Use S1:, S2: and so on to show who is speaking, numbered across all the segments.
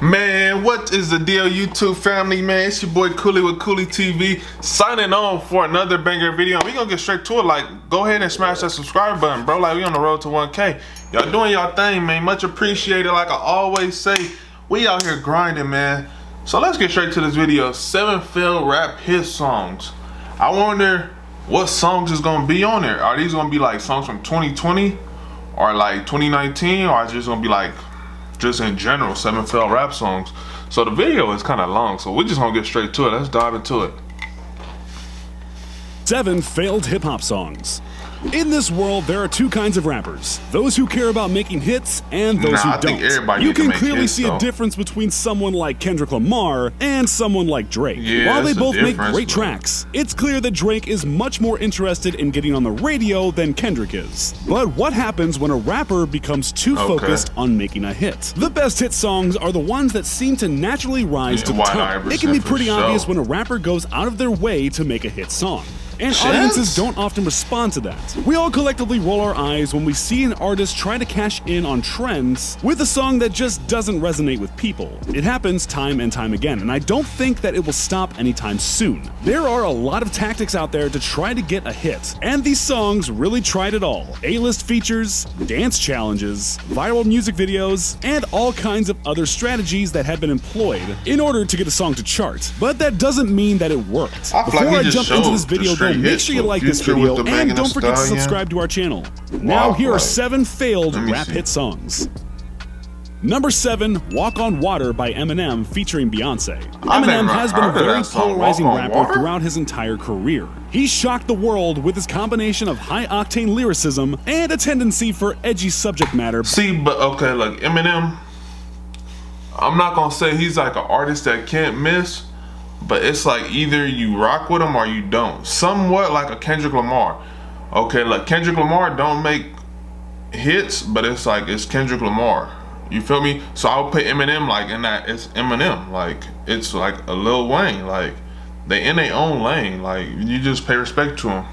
S1: Man, what is the deal, YouTube family, man? It's your boy Cooley with Cooley TV, signing on for another banger video. We gonna get straight to it. Like, go ahead and smash that subscribe button, bro. Like, we on the road to 1K. Y'all doing y'all thing, man. Much appreciated. Like I always say, we out here grinding, man. So let's get straight to this video. 7 failed rap hit songs. I wonder what songs is gonna be on there. Are these gonna be like songs from 2020 or like 2019, or is it just gonna be like just in general 7 failed rap songs? So the video is kind of long, so we're just gonna get straight to it. Let's dive into it.
S2: 7 failed hip-hop songs. In this world, there are two kinds of rappers: those who care about making hits and those who don't. You can clearly see a difference between someone like Kendrick Lamar and someone like Drake. While they both make great tracks, it's clear that Drake is much more interested in getting on the radio than Kendrick is. But what happens when a rapper becomes too focused on making a hit? The best hit songs are the ones that seem to naturally rise to the top. It can be pretty obvious when a rapper goes out of their way to make a hit song, and audiences don't often respond to that. We all collectively roll our eyes when we see an artist try to cash in on trends with a song that just doesn't resonate with people. It happens time and time again, and I don't think that it will stop anytime soon. There are a lot of tactics out there to try to get a hit, and these songs really tried it all. A-list features, dance challenges, viral music videos, and all kinds of other strategies that have been employed in order to get a song to chart. But that doesn't mean that it worked. Before I jump into this video, make sure you like this video and don't forget to subscribe to our channel. Now here are 7 failed rap hit songs. Number 7, Walk on Water by Eminem featuring Beyonce. Eminem has been a very polarizing rapper throughout his entire career. He shocked the world with his combination of high-octane lyricism and a tendency for edgy subject matter.
S1: See, but okay, like Eminem, I'm not gonna say he's like an artist that can't miss, but it's like either you rock with him or you don't. Somewhat like a Kendrick Lamar. Okay, like Kendrick Lamar don't make hits, but it's like it's Kendrick Lamar. You feel me? So I would put Eminem like in that. It's Eminem. Like it's like a Lil Wayne. Like they in their own lane. Like you just pay respect to them.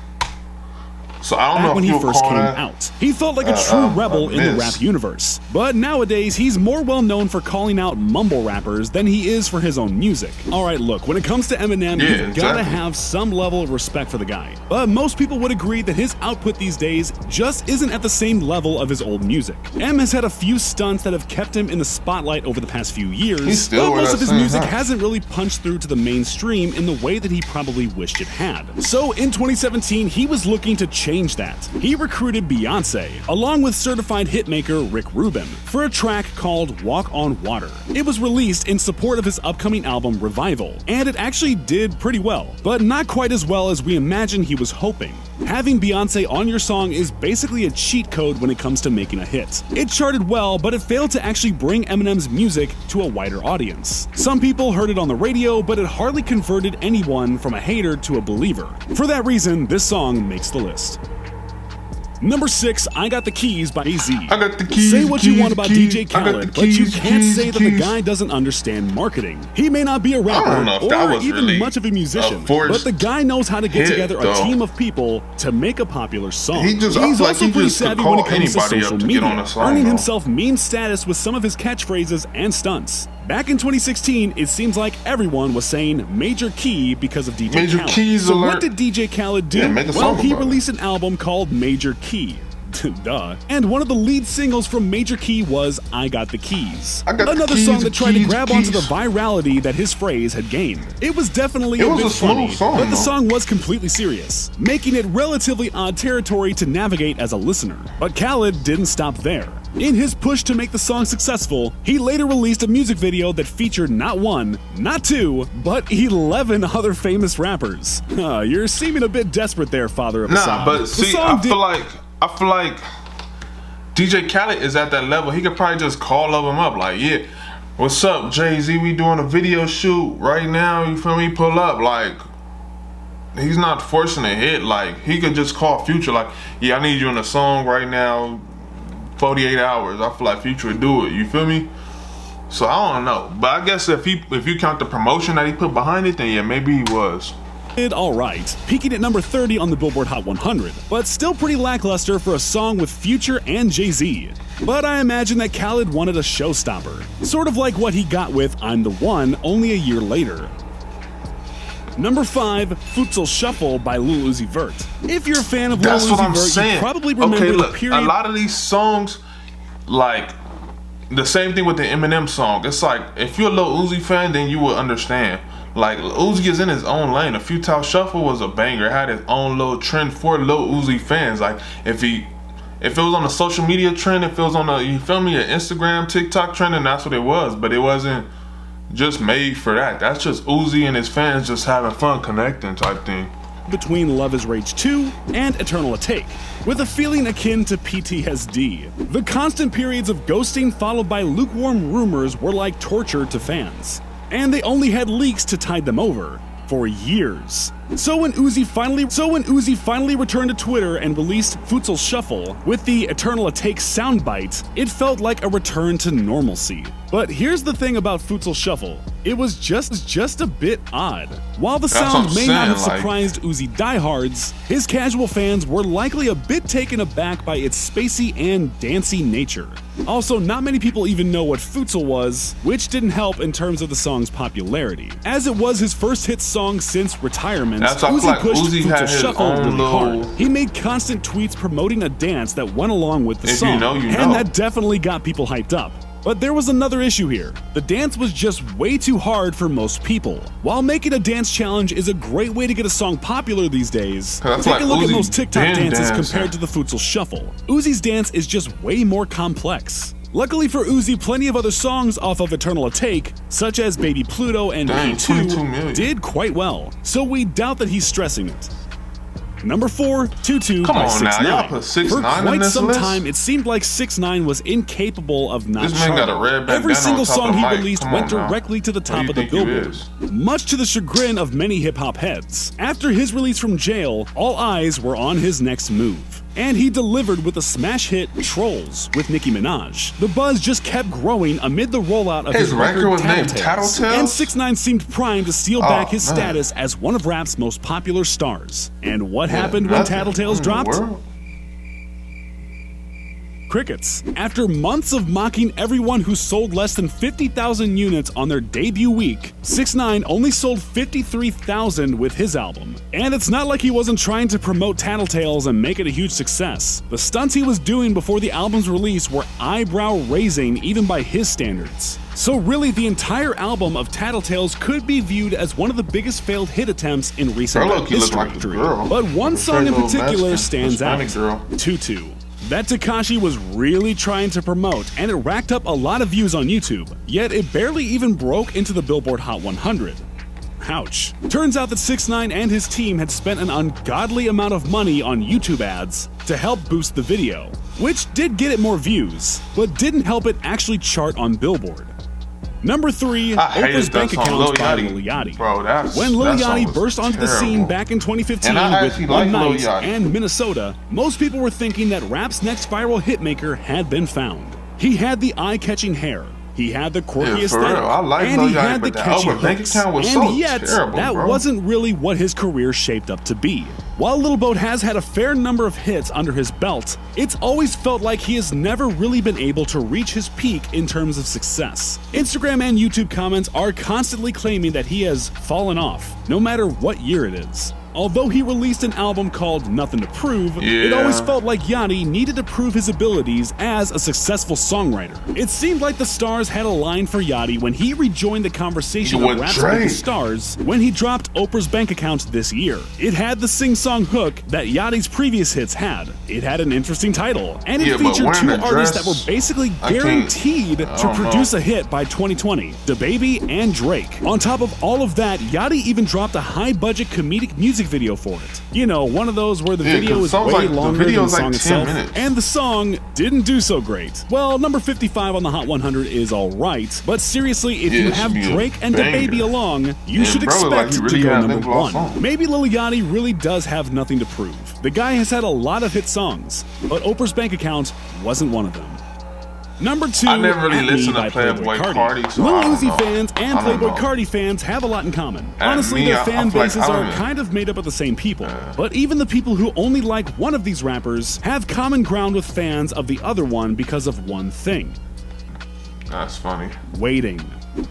S1: So I don't know
S2: when he first came out, he felt like a true rebel in the rap universe. But nowadays, he's more well known for calling out mumble rappers than he is for his own music. Alright, look, when it comes to Eminem, you've gotta have some level of respect for the guy. But most people would agree that his output these days just isn't at the same level of his old music. M has had a few stunts that have kept him in the spotlight over the past few years, but most of his music hasn't really punched through to the mainstream in the way that he probably wished it had. So in 2017, he was looking to change that. He recruited Beyonce, along with certified hitmaker Rick Rubin, for a track called Walk on Water. It was released in support of his upcoming album Revival, and it actually did pretty well, but not quite as well as we imagined he was hoping. Having Beyonce on your song is basically a cheat code when it comes to making a hit. It charted well, but it failed to actually bring Eminem's music to a wider audience. Some people heard it on the radio, but it hardly converted anyone from a hater to a believer. For that reason, this song makes the list. Number 6, I Got the Keys by AZ.
S1: I got the keys.
S2: Say what you want about DJ Khaled, but you can't say that the guy doesn't understand marketing. He may not be a rapper or even really much of a musician, but the guy knows how to get together a team of people to make a popular song. He's also pretty savvy when it comes to social media, earning himself meme status with some of his catchphrases and stunts. Back in 2016, it seems like everyone was saying Major Key because of DJ Khaled. So what did DJ Khaled do? Well, he released an album called Major Key. Duh. And one of the lead singles from Major Key was I Got the Keys. Another song that tried to grab onto the virality that his phrase had gained. It was definitely a bit funny, but the song was completely serious, making it relatively odd territory to navigate as a listener. But Khaled didn't stop there. In his push to make the song successful, he later released a music video that featured not 1, not 2, but 11 other famous rappers. You're seeming a bit desperate there, Father of Assad.
S1: But see, I feel like DJ Khaled is at that level. He could probably just call them up like, yeah, what's up, Jay-Z? We doing a video shoot right now. You feel me? Pull up. Like, he's not forcing a hit. Like, he could just call Future like, yeah, I need you in a song right now. 48 hours. I feel like Future would do it. You feel me? So I don't know. But I guess if you count the promotion that he put behind it, then yeah, maybe he was.
S2: did alright, peaking at number 30 on the Billboard Hot 100, but still pretty lackluster for a song with Future and Jay-Z. But I imagine that Khaled wanted a showstopper, sort of like what he got with I'm the One only a year later. Number 5, Futsal Shuffle by Lil Uzi Vert. If you're a fan of Lil Uzi Vert, you probably remember the period.
S1: A lot of these songs, like the same thing with the Eminem song. It's like if you're a Lil Uzi fan, then you will understand. Like Uzi is in his own lane. A Futsal Shuffle was a banger. It had its own little trend for Lil Uzi fans. Like if it was on a social media trend, if it was on a, you feel me, an Instagram, TikTok trend, and that's what it was. But it wasn't just made for that. That's just Uzi and his fans just having fun connecting type thing.
S2: Between Love is Rage 2 and Eternal Take, with a feeling akin to PTSD. The constant periods of ghosting followed by lukewarm rumors were like torture to fans, and they only had leaks to tide them over for years. So when Uzi finally returned to Twitter and released Futsal Shuffle with the Eternal Take soundbite, it felt like a return to normalcy. But here's the thing about Futsal Shuffle. It was just a bit odd. While the sound may not have surprised Uzi diehards, his casual fans were likely a bit taken aback by its spacey and dancey nature. Also, not many people even know what futsal was, which didn't help in terms of the song's popularity. As it was his first hit song since retirement, Uzi pushed Futsal Shuffle really hard. He made constant tweets promoting a dance that went along with the song, and that definitely got people hyped up. But there was another issue here. The dance was just way too hard for most people. While making a dance challenge is a great way to get a song popular these days, take a look at most TikTok dances compared to the Futsal Shuffle. Uzi's dance is just way more complex. Luckily for Uzi, plenty of other songs off of Eternal Take, such as Baby Pluto and Me2, did quite well, so we doubt that he's stressing it. Number 4, Tutu by 6ix9ine. Y'all put 6ix9ine for quite some time, it seemed like 6ix9ine was incapable of not charting. Every single song he released went directly to the top of the Billboard, much to the chagrin of many hip-hop heads. After his release from jail, all eyes were on his next move. And he delivered with the smash hit Trolls with Nicki Minaj. The buzz just kept growing amid the rollout of his record was named Tattletales, and 6ix9ine seemed primed to steal back his status as one of rap's most popular stars. And what happened when Tattletales dropped? Crickets. After months of mocking everyone who sold less than 50,000 units on their debut week, 6ix9ine only sold 53,000 with his album. And it's not like he wasn't trying to promote Tattletales and make it a huge success. The stunts he was doing before the album's release were eyebrow-raising even by his standards. So really, the entire album of Tattletales could be viewed as one of the biggest failed hit attempts in recent rap history. But one song in particular stands out, Tutu. That Tekashi was really trying to promote, and it racked up a lot of views on YouTube, yet it barely even broke into the Billboard Hot 100. Ouch. Turns out that 6ix9ine and his team had spent an ungodly amount of money on YouTube ads to help boost the video, which did get it more views, but didn't help it actually chart on Billboard. Number 3, Oprah's Bank Account by Lil Yachty. When Lil Yachty burst onto the scene back in 2015 with One Night and Minnesota, most people were thinking that rap's next viral hitmaker had been found. He had the eye-catching hair, he had the quirky aesthetic, and he had the catchy hooks, and yet that wasn't really what his career shaped up to be. While Lil Boat has had a fair number of hits under his belt, it's always felt like he has never really been able to reach his peak in terms of success. Instagram and YouTube comments are constantly claiming that he has fallen off, no matter what year it is. Although he released an album called Nothing to Prove, it always felt like Yachty needed to prove his abilities as a successful songwriter. It seemed like the stars had aligned for Yachty when he rejoined the conversation of Raps with the Stars when he dropped Oprah's Bank Account this year. It had the sing-song hook that Yachty's previous hits had. It had an interesting title, and it featured two artists that were basically guaranteed to produce a hit by 2020, DaBaby and Drake. On top of all of that, Yachty even dropped a high-budget comedic music video for it. You know, one of those where the video is way longer than the song itself, and the song didn't do so great. Well, number 55 on the Hot 100 is alright, but seriously, if you have Drake and DaBaby along, you should expect to go number 1. Maybe Lil Yachty really does have nothing to prove. The guy has had a lot of hit songs, but Oprah's Bank Account wasn't one of them. Number 2,
S1: I never really listened to
S2: Playboy
S1: Cardi. So
S2: Lil Uzi fans and Playboy Cardi fans have a lot in common. Honestly, their fan bases are kind of made up of the same people. But even the people who only like one of these rappers have common ground with fans of the other one because of one thing.
S1: That's funny.
S2: Waiting.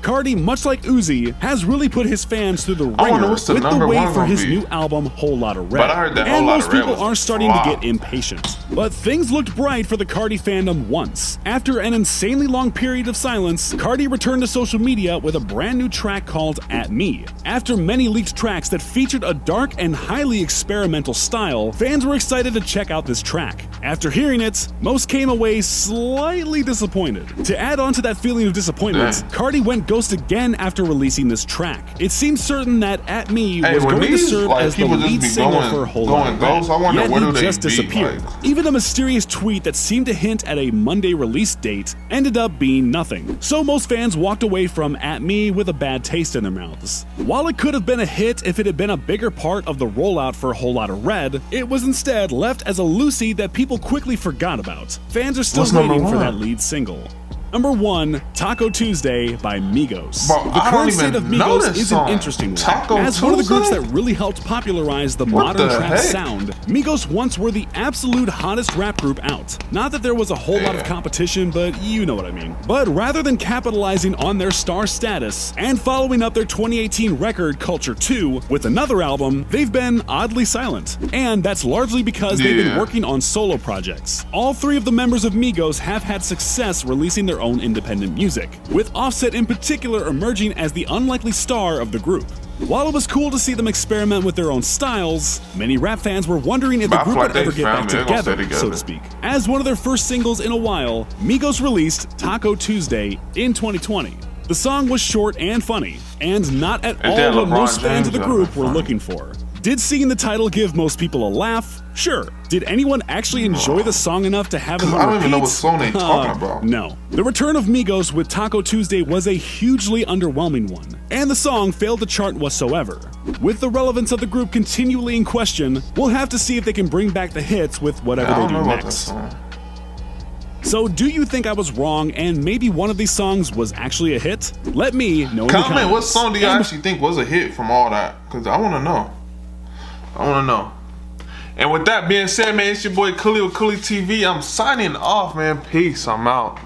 S2: Cardi, much like Uzi, has really put his fans through the ringer with the wait for his new album, Whole Lotta Red.
S1: But I heard that
S2: and most people are starting to get impatient. But things looked bright for the Cardi fandom once. After an insanely long period of silence, Cardi returned to social media with a brand new track called At Me. After many leaked tracks that featured a dark and highly experimental style, fans were excited to check out this track. After hearing it, most came away slightly disappointed. To add on to that feeling of disappointment, Cardi went ghost again after releasing this track. It seems certain that At Me was going to serve as the lead single for Whole Lotta Red, yet he just disappeared. Even a mysterious tweet that seemed to hint at a Monday release date ended up being nothing. So most fans walked away from At Me with a bad taste in their mouths. While it could have been a hit if it had been a bigger part of the rollout for Whole Lotta Red, it was instead left as a loosey that people quickly forgot about. Fans are still waiting for that lead single. Number 1, Taco Tuesday by Migos.
S1: Bro,
S2: the current state of Migos is an interesting one. As one of the groups that really helped popularize the modern trap sound, Migos once were the absolute hottest rap group out. Not that there was a whole lot of competition, but you know what I mean. But rather than capitalizing on their star status and following up their 2018 record Culture 2 with another album, they've been oddly silent. And that's largely because they've been working on solo projects. All 3 of the members of Migos have had success releasing their own independent music, with Offset in particular emerging as the unlikely star of the group. While it was cool to see them experiment with their own styles, many rap fans were wondering if the group would ever get back together, so to speak. As one of their first singles in a while, Migos released Taco Tuesday in 2020. The song was short and funny, and not at all what most fans of the group were looking for. Did seeing the title give most people a laugh? Sure. Did anyone actually enjoy the song enough to have it on repeat?
S1: I don't even know what song they're talking about.
S2: No. The return of Migos with Taco Tuesday was a hugely underwhelming one, and the song failed to chart whatsoever. With the relevance of the group continually in question, we'll have to see if they can bring back the hits with whatever they do next. So do you think I was wrong and maybe one of these songs was actually a hit? Let me know in the comments.
S1: Comment what song do you actually think was a hit from all that? Because I want to know. And with that being said, man, it's your boy Cooley with Cooley TV. I'm signing off, man. Peace. I'm out.